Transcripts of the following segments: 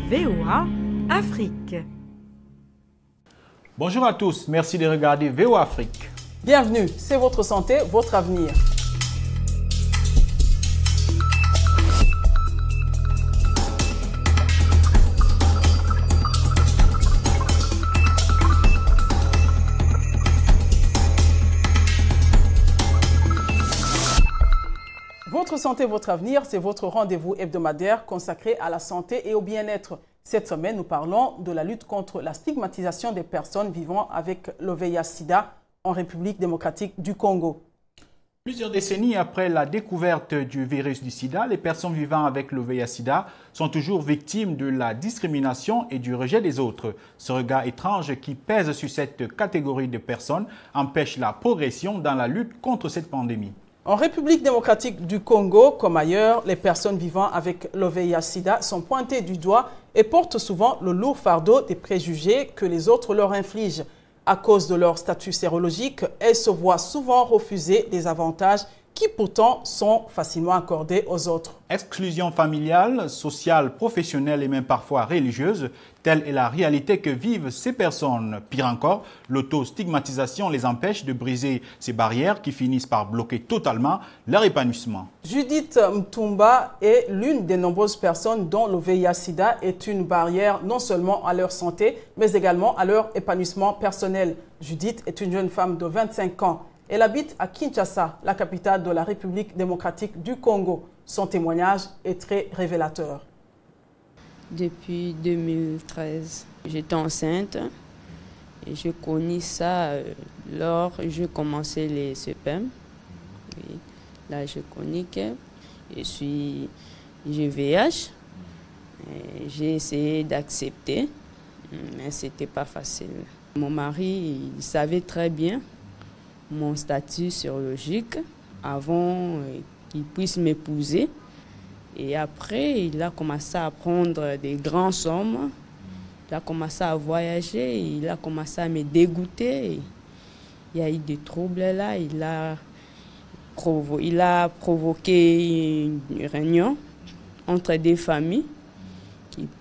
VOA Afrique. Bonjour à tous, merci de regarder VOA Afrique. Bienvenue, c'est votre santé, votre avenir. Votre santé, votre avenir, c'est votre rendez-vous hebdomadaire consacré à la santé et au bien-être. Cette semaine, nous parlons de la lutte contre la stigmatisation des personnes vivant avec le VIH-Sida en République démocratique du Congo. Plusieurs décennies après la découverte du virus du sida, les personnes vivant avec le VIH-Sida sont toujours victimes de la discrimination et du rejet des autres. Ce regard étrange qui pèse sur cette catégorie de personnes empêche la progression dans la lutte contre cette pandémie. En République démocratique du Congo, comme ailleurs, les personnes vivant avec le VIH-Sida sont pointées du doigt et portent souvent le lourd fardeau des préjugés que les autres leur infligent. À cause de leur statut sérologique, elles se voient souvent refuser des avantages qui pourtant sont facilement accordés aux autres. Exclusion familiale, sociale, professionnelle et même parfois religieuse, telle est la réalité que vivent ces personnes. Pire encore, l'auto-stigmatisation les empêche de briser ces barrières qui finissent par bloquer totalement leur épanouissement. Judith Mtumba est l'une des nombreuses personnes dont le VIH-Sida est une barrière non seulement à leur santé, mais également à leur épanouissement personnel. Judith est une jeune femme de 25 ans. Elle habite à Kinshasa, la capitale de la République démocratique du Congo. Son témoignage est très révélateur. Depuis 2013, j'étais enceinte et je connais ça lors où j'ai commencé les CPM. Oui, là, je connais que j'ai VIH. J'ai essayé d'accepter, mais ce n'était pas facile. Mon mari, il savait très bien mon statut sérologique avant qu'il puisse m'épouser. Et après, il a commencé à prendre des grandes sommes. Il a commencé à voyager. Il a commencé à me dégoûter. Il y a eu des troubles là. Il a provoqué une réunion entre des familles.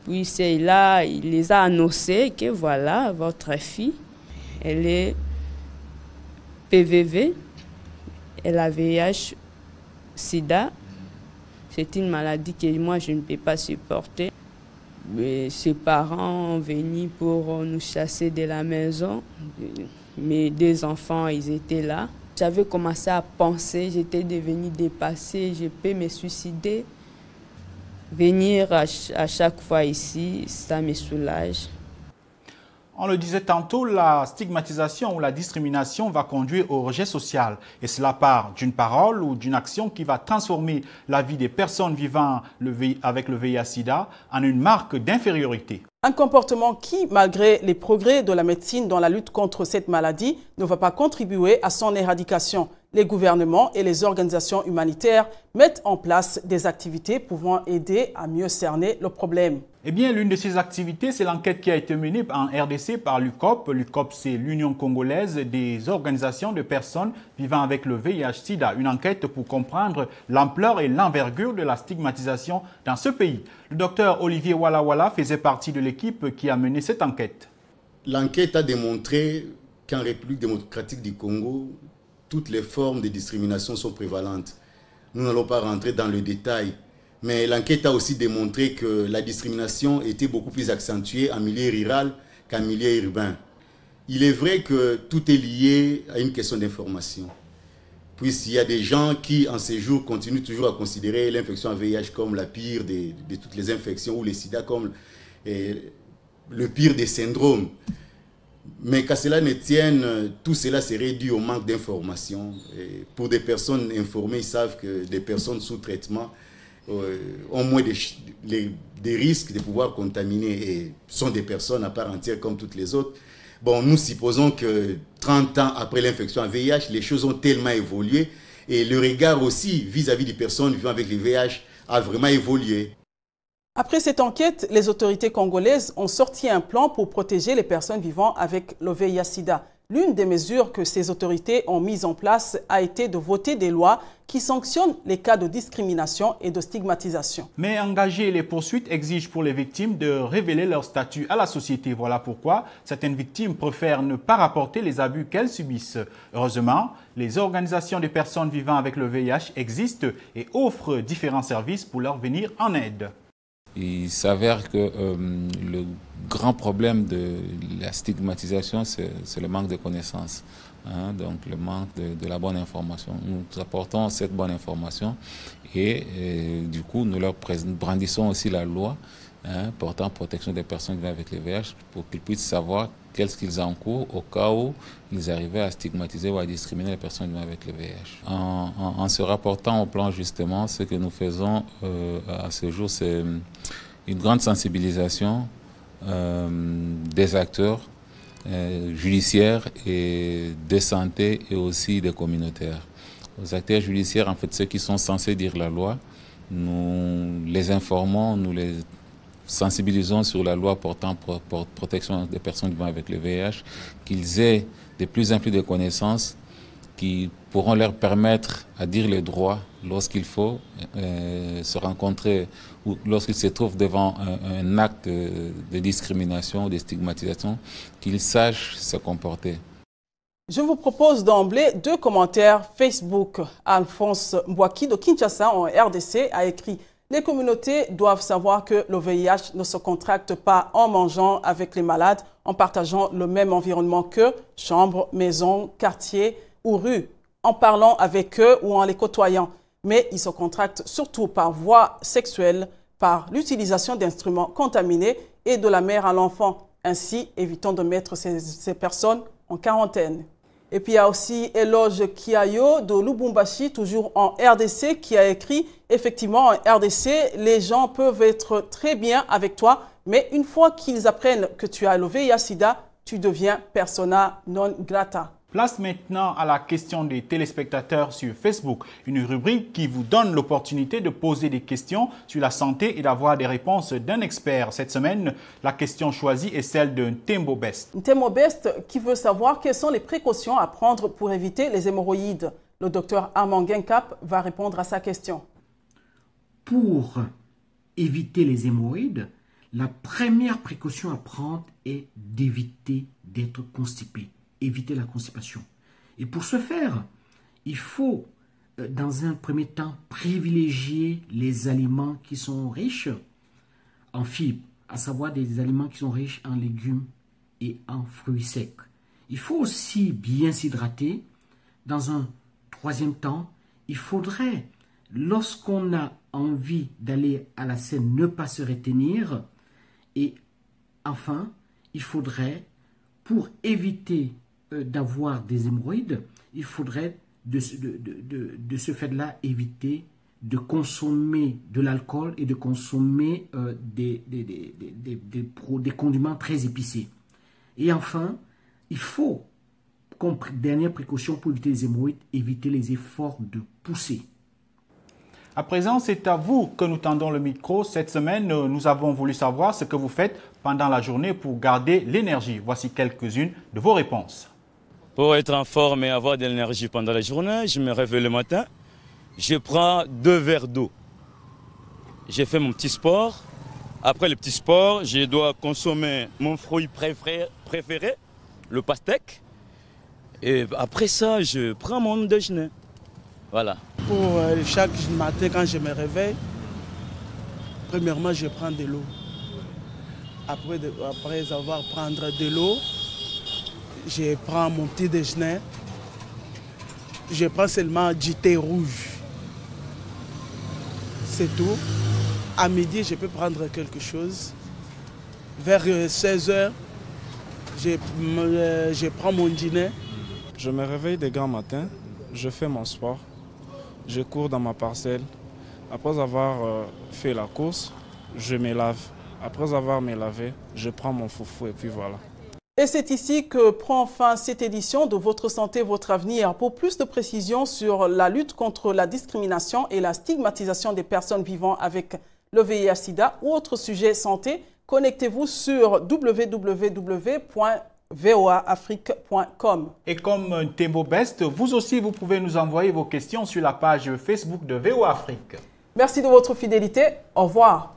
Puis il les a annoncé que voilà, votre fille, elle est PVV, elle a VIH-Sida. C'est une maladie que moi, je ne peux pas supporter. Mais ses parents sont venus pour nous chasser de la maison. Mes deux enfants, ils étaient là. J'avais commencé à penser, j'étais devenue dépassée, je peux me suicider. Venir à chaque fois ici, ça me soulage. On le disait tantôt, la stigmatisation ou la discrimination va conduire au rejet social. Et cela part d'une parole ou d'une action qui va transformer la vie des personnes vivant avec le VIH-Sida en une marque d'infériorité. Un comportement qui, malgré les progrès de la médecine dans la lutte contre cette maladie, ne va pas contribuer à son éradication. Les gouvernements et les organisations humanitaires mettent en place des activités pouvant aider à mieux cerner le problème. Eh bien, l'une de ces activités, c'est l'enquête qui a été menée en RDC par l'UCOP. L'UCOP, c'est l'Union congolaise des organisations de personnes vivant avec le VIH-Sida. Une enquête pour comprendre l'ampleur et l'envergure de la stigmatisation dans ce pays. Le docteur Olivier Walla faisait partie de l'équipe qui a mené cette enquête. L'enquête a démontré qu'en République démocratique du Congo, toutes les formes de discrimination sont prévalentes. Nous n'allons pas rentrer dans le détail, mais l'enquête a aussi démontré que la discrimination était beaucoup plus accentuée en milieu rural qu'en milieu urbain. Il est vrai que tout est lié à une question d'information. Puisqu'il y a des gens qui, en ces jours, continuent toujours à considérer l'infection à VIH comme la pire de toutes les infections ou le sida comme le pire des syndromes. Mais qu'à cela ne tienne, tout cela serait dû au manque d'information. Pour des personnes informées, ils savent que des personnes sous traitement ont moins des risques de pouvoir contaminer et sont des personnes à part entière comme toutes les autres. Bon, nous supposons que 30 ans après l'infection à VIH, les choses ont tellement évolué et le regard aussi vis-à-vis des personnes vivant avec le VIH a vraiment évolué. Après cette enquête, les autorités congolaises ont sorti un plan pour protéger les personnes vivant avec le VIH-Sida. L'une des mesures que ces autorités ont mises en place a été de voter des lois qui sanctionnent les cas de discrimination et de stigmatisation. Mais engager les poursuites exige pour les victimes de révéler leur statut à la société. Voilà pourquoi certaines victimes préfèrent ne pas rapporter les abus qu'elles subissent. Heureusement, les organisations des personnes vivant avec le VIH existent et offrent différents services pour leur venir en aide. Il s'avère que le grand problème de la stigmatisation, c'est le manque de connaissances, hein, donc le manque de la bonne information. Nous apportons cette bonne information et du coup, nous leur brandissons aussi la loi portant protection des personnes vivant avec le VIH pour qu'ils puissent savoir qu'est-ce qu'ils encourent au cas où ils arrivaient à stigmatiser ou à discriminer les personnes vivant avec le VIH. En se rapportant au plan justement, ce que nous faisons à ce jour, c'est une grande sensibilisation des acteurs judiciaires et de santé et aussi des communautaires. Aux acteurs judiciaires, en fait, ceux qui sont censés dire la loi, nous les informons, nous les sensibilisons sur la loi portant protection des personnes vivant avec le VIH, qu'ils aient de plus en plus de connaissances qui pourront leur permettre à dire les droits lorsqu'il faut se rencontrer ou lorsqu'ils se trouvent devant un acte de discrimination ou de stigmatisation, qu'ils sachent se comporter. Je vous propose d'emblée 2 commentaires Facebook. Alphonse Mbouaki de Kinshasa en RDC a écrit « Les communautés doivent savoir que le VIH ne se contracte pas en mangeant avec les malades, en partageant le même environnement qu'eux, chambre, maison, quartier ou rue, en parlant avec eux ou en les côtoyant. Mais il se contracte surtout par voie sexuelle, par l'utilisation d'instruments contaminés et de la mère à l'enfant. Ainsi, évitons de mettre ces personnes en quarantaine. » Et puis il y a aussi Eloge Kiayo de Lubumbashi, toujours en RDC, qui a écrit « Effectivement, en RDC, les gens peuvent être très bien avec toi, mais une fois qu'ils apprennent que tu as le VIH-Sida, tu deviens persona non grata. » Place maintenant à la question des téléspectateurs sur Facebook, une rubrique qui vous donne l'opportunité de poser des questions sur la santé et d'avoir des réponses d'un expert. Cette semaine, la question choisie est celle d'un Tembo Best. Tembo Best qui veut savoir quelles sont les précautions à prendre pour éviter les hémorroïdes. Le docteur Armand Genkap va répondre à sa question. Pour éviter les hémorroïdes, la première précaution à prendre est d'éviter d'être constipé. Éviter la constipation. Et pour ce faire, il faut, dans un premier temps, privilégier les aliments qui sont riches en fibres, à savoir des aliments qui sont riches en légumes et en fruits secs. Il faut aussi bien s'hydrater. Dans un troisième temps, il faudrait, lorsqu'on a envie d'aller à la scène, ne pas se retenir. Et enfin, il faudrait, pour éviter d'avoir des hémorroïdes, il faudrait de ce fait-là éviter de consommer de l'alcool et de consommer des condiments très épicés. Et enfin, il faut, comme dernière précaution pour éviter les hémorroïdes, éviter les efforts de pousser. À présent, c'est à vous que nous tendons le micro. Cette semaine, nous avons voulu savoir ce que vous faites pendant la journée pour garder l'énergie. Voici quelques-unes de vos réponses. Pour être en forme et avoir de l'énergie pendant la journée, je me réveille le matin, je prends 2 verres d'eau. J'ai fait mon petit sport. Après le petit sport, je dois consommer mon fruit préféré, le pastèque. Et après ça, je prends mon déjeuner. Voilà. Pour chaque matin, quand je me réveille, premièrement, je prends de l'eau. Après avoir pris de l'eau, je prends mon petit déjeuner. Je prends seulement du thé rouge. C'est tout. À midi, je peux prendre quelque chose. Vers 16 h, je prends mon dîner. Je me réveille de grand matin, je fais mon sport, je cours dans ma parcelle. Après avoir fait la course, je me lave. Après avoir me lavé, je prends mon foufou et puis voilà. Et c'est ici que prend fin cette édition de Votre Santé, Votre Avenir. Pour plus de précisions sur la lutte contre la discrimination et la stigmatisation des personnes vivant avec le VIH-Sida ou autres sujets santé, connectez-vous sur www.rts.fr. voaafrique.com. Et comme Tembo Best, vous aussi, vous pouvez nous envoyer vos questions sur la page Facebook de VOA Afrique. Merci de votre fidélité. Au revoir.